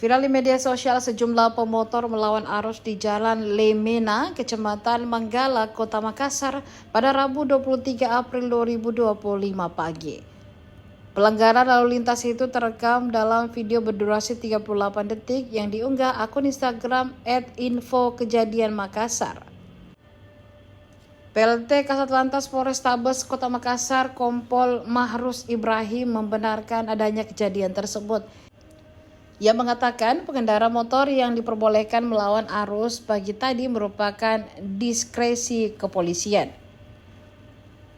Viral di media sosial, sejumlah pemotor melawan arus di Jalan Lemena, Kecamatan Manggala, Kota Makassar pada Rabu 23 April 2025 pagi. Pelanggaran lalu lintas itu terekam dalam video berdurasi 38 detik yang diunggah akun Instagram @infokejadianmakassar. PLT Kasatlantas Polrestabes Kota Makassar, Kompol Mahrus Ibrahim membenarkan adanya kejadian tersebut. Ia mengatakan pengendara motor yang diperbolehkan melawan arus pagi tadi merupakan diskresi kepolisian.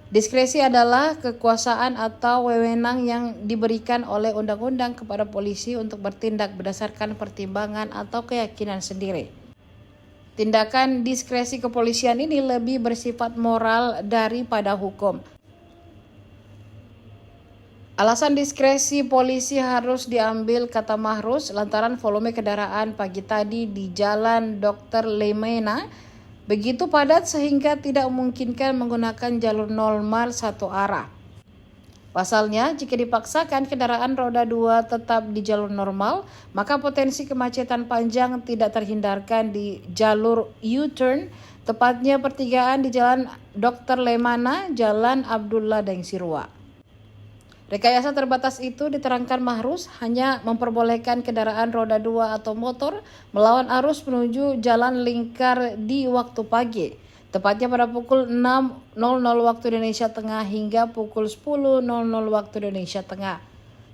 Diskresi adalah kekuasaan atau wewenang yang diberikan oleh undang-undang kepada polisi untuk bertindak berdasarkan pertimbangan atau keyakinan sendiri. Tindakan diskresi kepolisian ini lebih bersifat moral daripada hukum. Alasan diskresi polisi harus diambil, kata Mahrus, lantaran volume kendaraan pagi tadi di Jalan Dr. Lemena begitu padat sehingga tidak memungkinkan menggunakan jalur normal satu arah. Pasalnya, jika dipaksakan kendaraan roda 2 tetap di jalur normal, maka potensi kemacetan panjang tidak terhindarkan di jalur U-turn, tepatnya pertigaan di Jalan Dr. Lemena, Jalan Abdullah Daeng-Sirwa. Rekayasa terbatas itu, diterangkan Mahrus, hanya memperbolehkan kendaraan roda 2 atau motor melawan arus menuju jalan lingkar di waktu pagi, tepatnya pada pukul 6.00 waktu Indonesia Tengah hingga pukul 10.00 waktu Indonesia Tengah.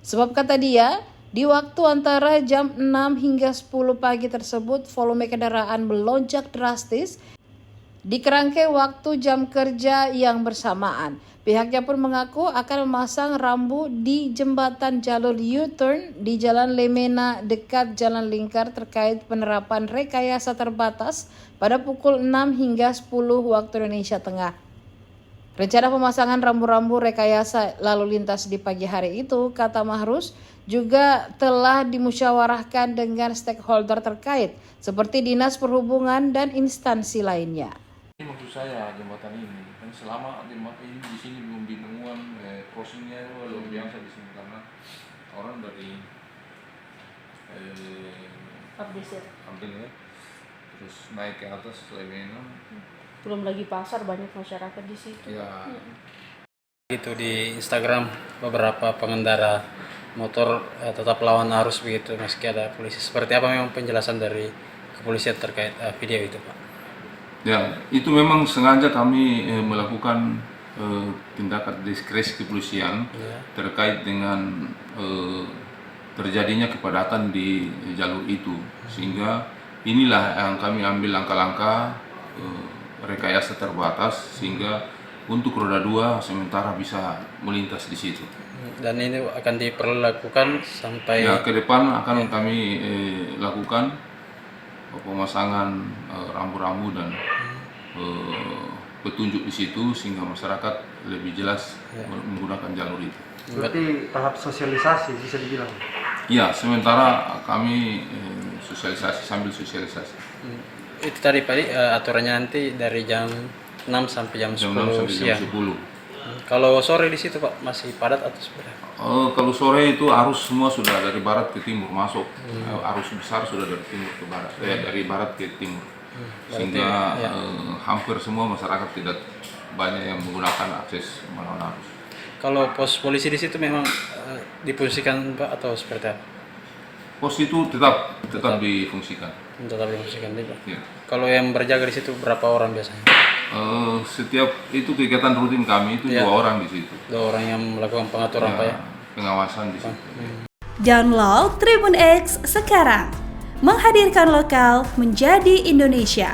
Sebab kata dia, di waktu antara jam 6 hingga 10 pagi tersebut volume kendaraan melonjak drastis di kerangka waktu jam kerja yang bersamaan. Pihaknya pun mengaku akan memasang rambu di jembatan jalur U-turn di Jalan Lemena dekat Jalan Lingkar terkait penerapan rekayasa terbatas pada pukul 6 hingga 10 waktu Indonesia Tengah. Rencana pemasangan rambu-rambu rekayasa lalu lintas di pagi hari itu, kata Mahrus, juga telah dimusyawarahkan dengan stakeholder terkait seperti Dinas Perhubungan dan instansi lainnya. Maksud saya jembatan ini kan selama jembatan ini di sini belum dinemukan crossingnya itu luar biasa di sini karena orang dari ambil terus naik ke atas Lemena. Belum lagi pasar, banyak masyarakat di situ. Ya. Itu di Instagram beberapa pengendara motor tetap lawan arus begitu meski ada polisi. Seperti apa memang penjelasan dari kepolisian terkait video itu, Pak? Ya, itu memang sengaja kami melakukan tindakan diskresi kepolisian terkait dengan terjadinya kepadatan di jalur itu, sehingga inilah yang kami ambil langkah-langkah rekayasa terbatas sehingga untuk roda 2 sementara bisa melintas di situ. Dan ini akan diperlakukan sampai ya, ke depan akan kami lakukan pemasangan rambu-rambu dan petunjuk di situ sehingga masyarakat lebih jelas menggunakan jalur itu. Berarti tahap sosialisasi bisa dibilang? Ya, sementara kami sosialisasi sambil sosialisasi. Itu tadi Pak, aturannya nanti dari jam 6 sampai jam 10 siang. Jam 10. Kalau sore di situ Pak masih padat atau seperti apa? Kalau sore itu arus semua sudah dari barat ke timur masuk. Arus besar sudah dari timur ke barat, dari barat ke timur. Sehingga hampir semua masyarakat tidak banyak yang menggunakan akses melawan arus. Kalau pos polisi di situ memang difungsikan Pak atau seperti apa? Pos itu tetap difungsikan. Tetap difungsikan Pak. Ya. Kalau yang berjaga di situ berapa orang biasanya? Setiap itu kegiatan rutin kami itu 2 orang di situ. 2 orang yang melakukan pengaturan Pak ya? Pengawasan di situ. Download Tribun X sekarang, menghadirkan lokal menjadi Indonesia.